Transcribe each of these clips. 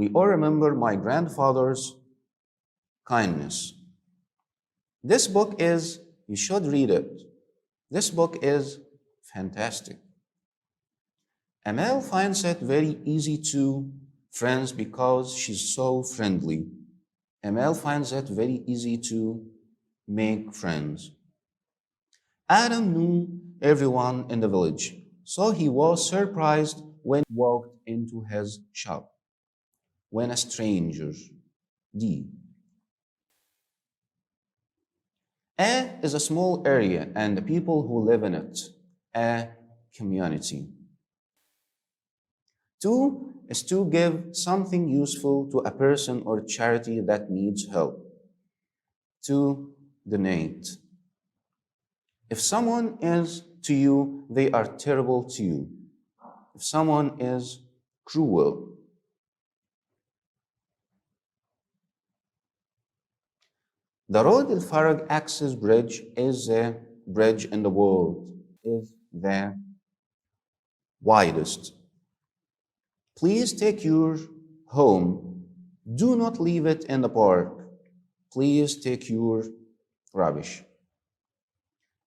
we all remember my grandfather's kindness. This book is, you should read it. This book is fantastic. Amal finds it very easy to friends because she's so friendly. Amal finds it very easy to make friends. Adam knew everyone in the village, so he was surprised when he walked into his shop. When a stranger, D. A is a small area and the people who live in it, a community. Two is to give something useful to a person or charity that needs help. To donate. If someone is to you, they are terrible to you. If someone is cruel. The Road Al Farag Access Bridge is the bridge in the world, is the widest. Please take your home. Do not leave it in the park. Please take your rubbish.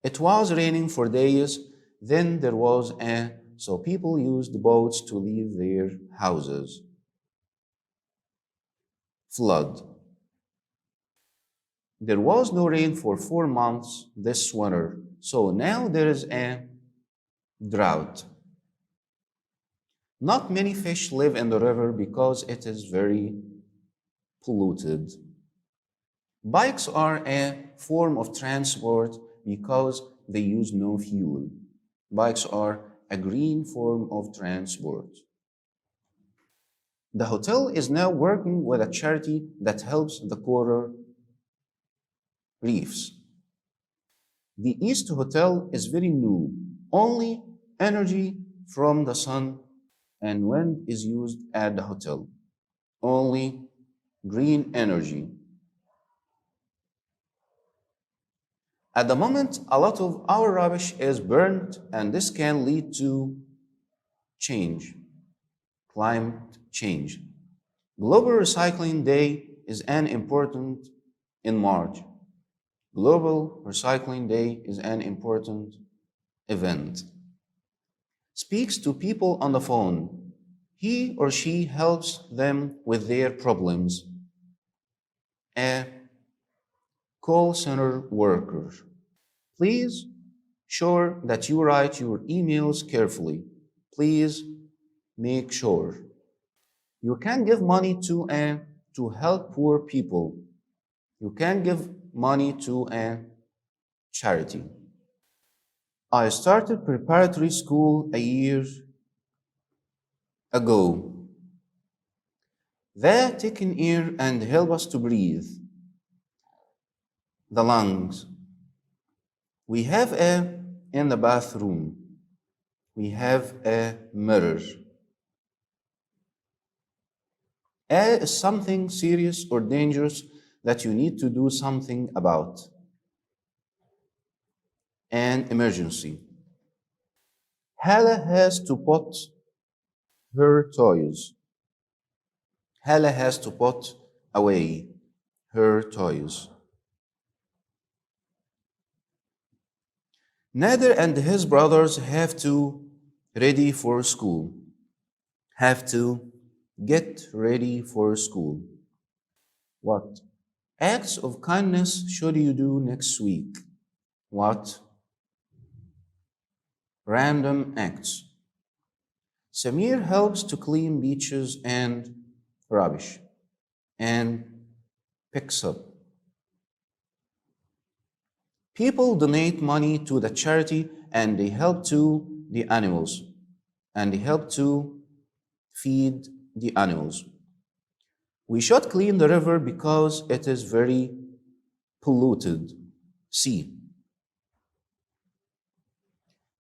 It was raining for days, then there was so people used boats to leave their houses. Flood. There was no rain for 4 months this winter, so now there is a drought. Not many fish live in the river because it is very polluted. Bikes are a form of transport because they use no fuel. Bikes are a green form of transport. The hotel is now working with a charity that helps the coral reefs. The East Hotel is very new. Only energy from the sun and wind is used at the hotel. Only green energy. At the moment, a lot of our rubbish is burnt, and this can lead to change, climate change. Global Recycling Day is an important in March. Global Recycling Day is an important event. Speaks to people on the phone. He or she helps them with their problems. A call center worker. Please sure that you write your emails carefully. Please make sure. You can give money to help poor people. You can give money to a charity. I started preparatory school a year ago. They take in air and help us to breathe. The lungs. We have a in the bathroom. We have a mirror. A is something serious or dangerous that you need to do something about. An emergency. Hala has to put her toys. Hala has to put away her toys. Nader and his brothers have to ready for school. Have to get ready for school. What acts of kindness should you do next week? What random acts? Samir helps to clean beaches and rubbish and picks up. People donate money to the charity and they help to the animals and they help to feed the animals. We should clean the river because it is very polluted. See,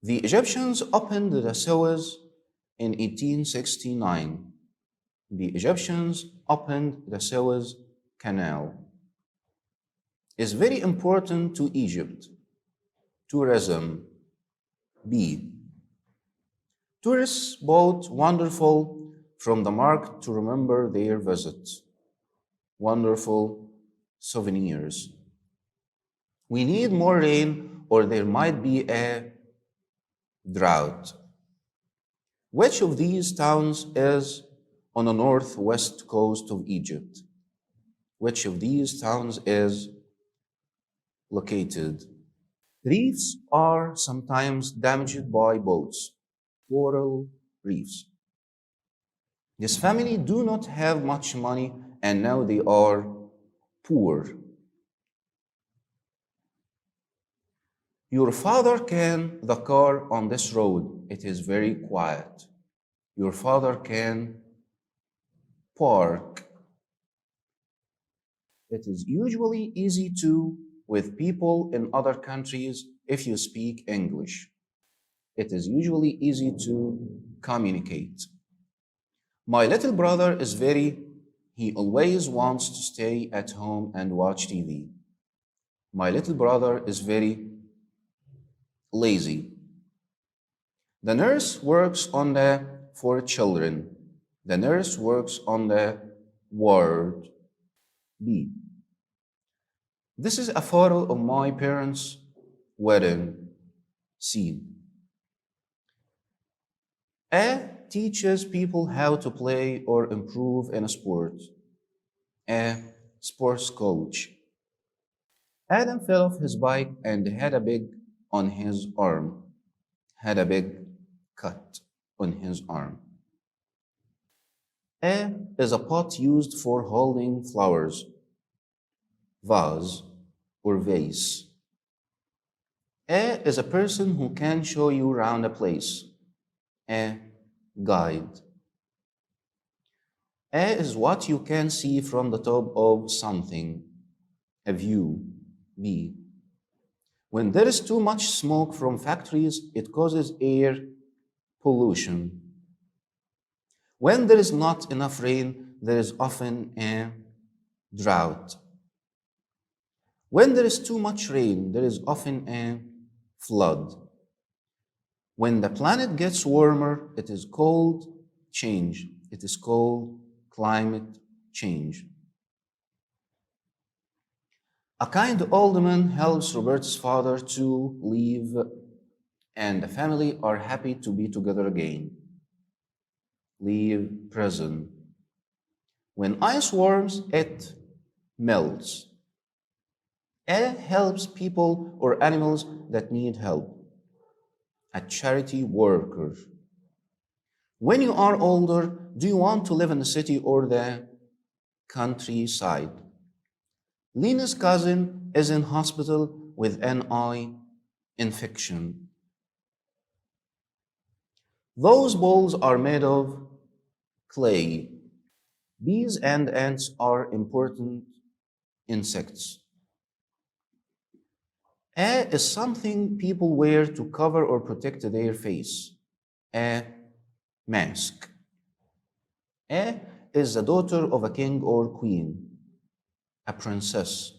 the Egyptians opened the Suez in 1869. The Egyptians opened the Suez Canal. Is very important to Egypt. Tourism. B. Tourists bought wonderful from the market to remember their visit. Wonderful souvenirs. We need more rain, or there might be a drought. Which of these towns is on the northwest coast of Egypt? Which of these towns is located? Reefs are sometimes damaged by boats, coral reefs. This family do not have much money and now they are poor. Your father can the car on this road. It is very quiet. Your father can park. It is usually easy to with people in other countries if you speak English. It is usually easy to communicate. My little brother is he always wants to stay at home and watch TV. My little brother is very lazy. The nurse works on the for children. The nurse works on the ward. B. This is a photo of my parents' wedding. C. A teaches people how to play or improve in a sport. A sports coach. Adam fell off his bike and had a big on his arm. Had a big cut on his arm. A is a pot used for holding flowers, vase or vase. A is a person who can show you around a place. A guide. A is what you can see from the top of something. A view. B. When there is too much smoke from factories, it causes air pollution. When there is not enough rain, there is often a drought. When there is too much rain, there is often a flood. When the planet gets warmer, it is called change. It is called climate change. A kind old man helps Robert's father to leave, and the family are happy to be together again. Leave prison. When ice warms, it melts. A helps people or animals that need help. A charity worker. When you are older, do you want to live in the city or the countryside? Lena's cousin is in hospital with an eye infection. Those balls are made of clay. Bees and ants are important insects. A is something people wear to cover or protect their face. A mask. A is the daughter of a king or queen. A princess.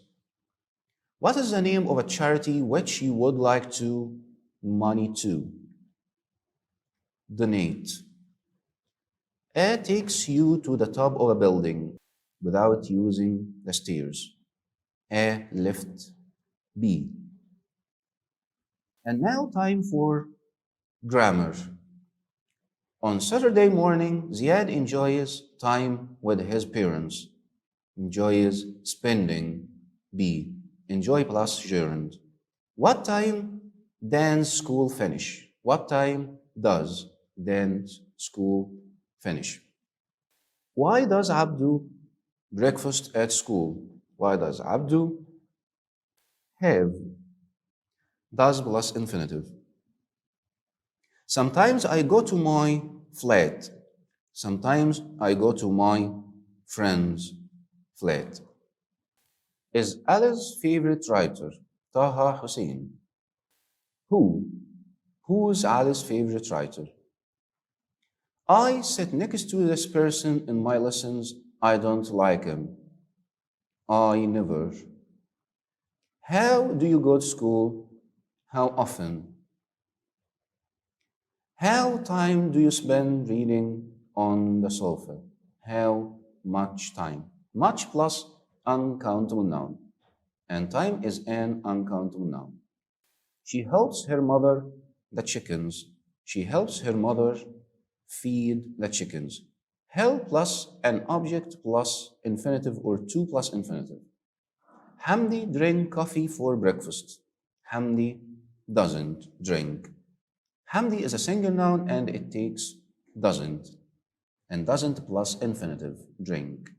What is the name of a charity which you would like to money to? Donate. A takes you to the top of a building without using the stairs. A lift. B. And now time for grammar. On Saturday morning, Ziad enjoys time with his parents. Enjoys spending. B. Enjoy plus gerund. What time dance school finish? What time does dance school finish? Why does Abdu breakfast at school? Why does Abdu have? Does plus infinitive. Sometimes I go to my flat. Sometimes I go to my friend's flat. Is Alice's favorite writer Taha Hussein? Who? Who's Alice's favorite writer? I sit next to this person in my lessons. I don't like him. I never. How do you go to school? How often? How time do you spend reading on the sofa. How much time? Much plus uncountable noun, and time is an uncountable noun. She helps her mother the chickens. She helps her mother feed the chickens. Help plus an object plus infinitive or to plus infinitive. Hamdi drink coffee for breakfast. Hamdi doesn't drink. Hamdi is a single noun and it takes doesn't, and doesn't plus infinitive, drink.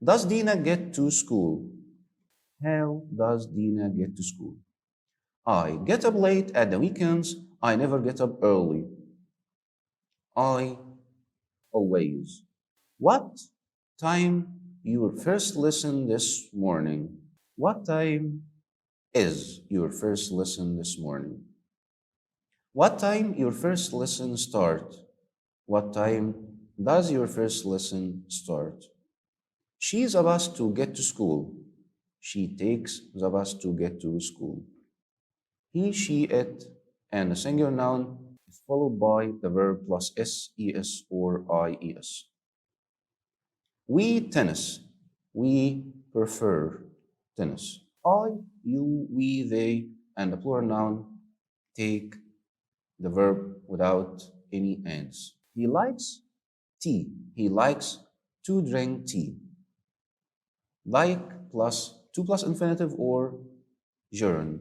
Does Dina get to school? How does Dina get to school? I get up late at the weekends. I never get up early. I always. What time your first lesson this morning? What time is your first lesson this morning? What time your first lesson start? What time does your first lesson start? She's a bus to get to school. She takes the bus to get to school. He, she, it, and a singular noun is followed by the verb plus s, es, or ies. We tennis. We prefer tennis. I, you, we, they, and the plural noun take the verb without any ends. He likes tea. He likes to drink tea. Like plus to plus infinitive or gerund.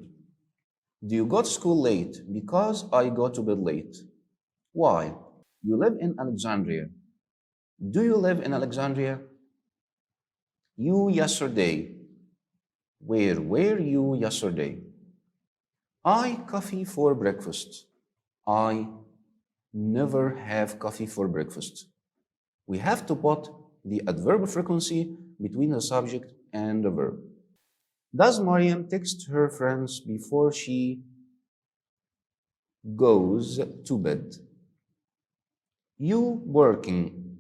Do you go to school late? Because I go to bed late. Why? You live in Alexandria. Do you live in Alexandria? You yesterday. Where were you yesterday? I coffee for breakfast. I never have coffee for breakfast. We have to put the adverb frequency between the subject and the verb. Does Mariam text her friends before she goes to bed? You working.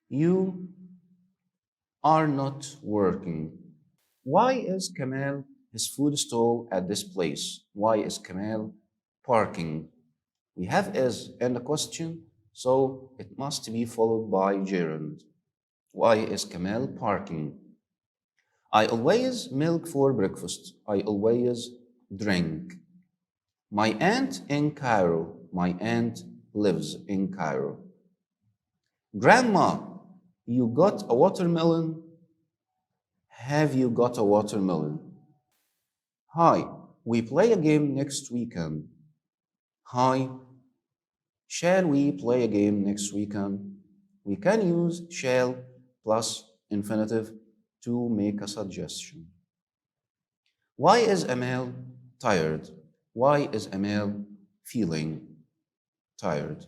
You are not working. Why is Kamal his food stall at this place? Why is Kamal parking? We have is in the question, so it must be followed by gerund. Why is Kamal parking? I always milk for breakfast. I always drink. My aunt in Cairo. My aunt lives in Cairo. Grandma, you got a watermelon? Have you got a watermelon? Hi, we play a game next weekend. Hi, shall we play a game next weekend? We can use shall plus infinitive to make a suggestion. Why is Emil tired? Why is Emil feeling tired?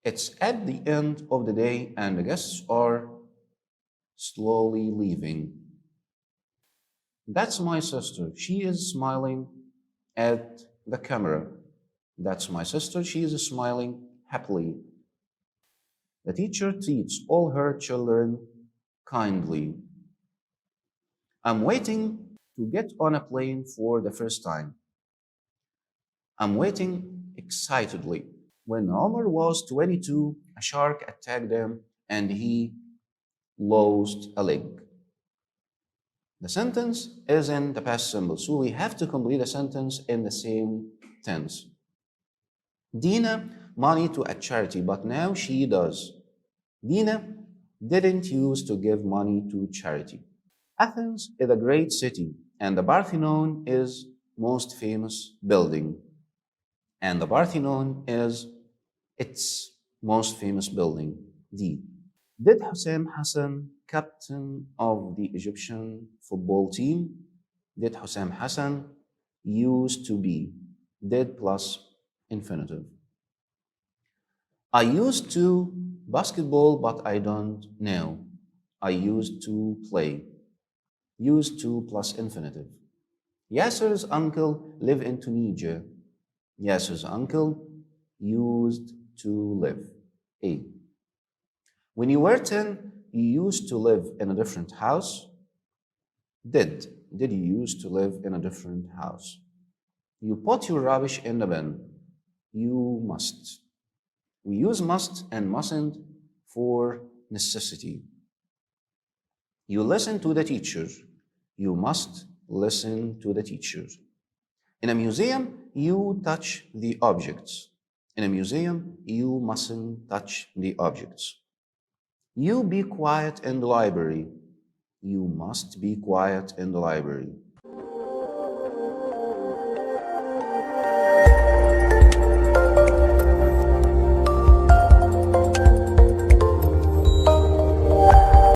It's at the end of the day and the guests are slowly leaving. That's my sister. She is smiling at the camera. That's my sister. She is smiling happily. The teacher treats all her children kindly. I'm waiting to get on a plane for the first time. I'm waiting excitedly. When Omar was 22, a shark attacked him and he lost a leg. The sentence is in the past simple, so we have to complete the sentence in the same tense. Dina money to a charity, but now she does. Dina didn't used to give money to charity. Athens is a great city, and the Parthenon is most famous building. And the Parthenon is its most famous building. D. Did Hussein Hassan, captain of the Egyptian football team, did Hussein Hassan used to be? Did plus infinitive. I used to basketball, but I don't now. I used to play. Used to plus infinitive. Yasser's uncle lived in Tunisia. Yasser's uncle used to live. A. When you were 10, you used to live in a different house. Did. Did you used to live in a different house? You put your rubbish in the bin. you must. We use must and mustn't for necessity. You listen to the teacher. You must listen to the teacher. In a museum, you touch the objects. In a museum, you mustn't touch the objects. You be quiet in the library. You must be quiet in the library.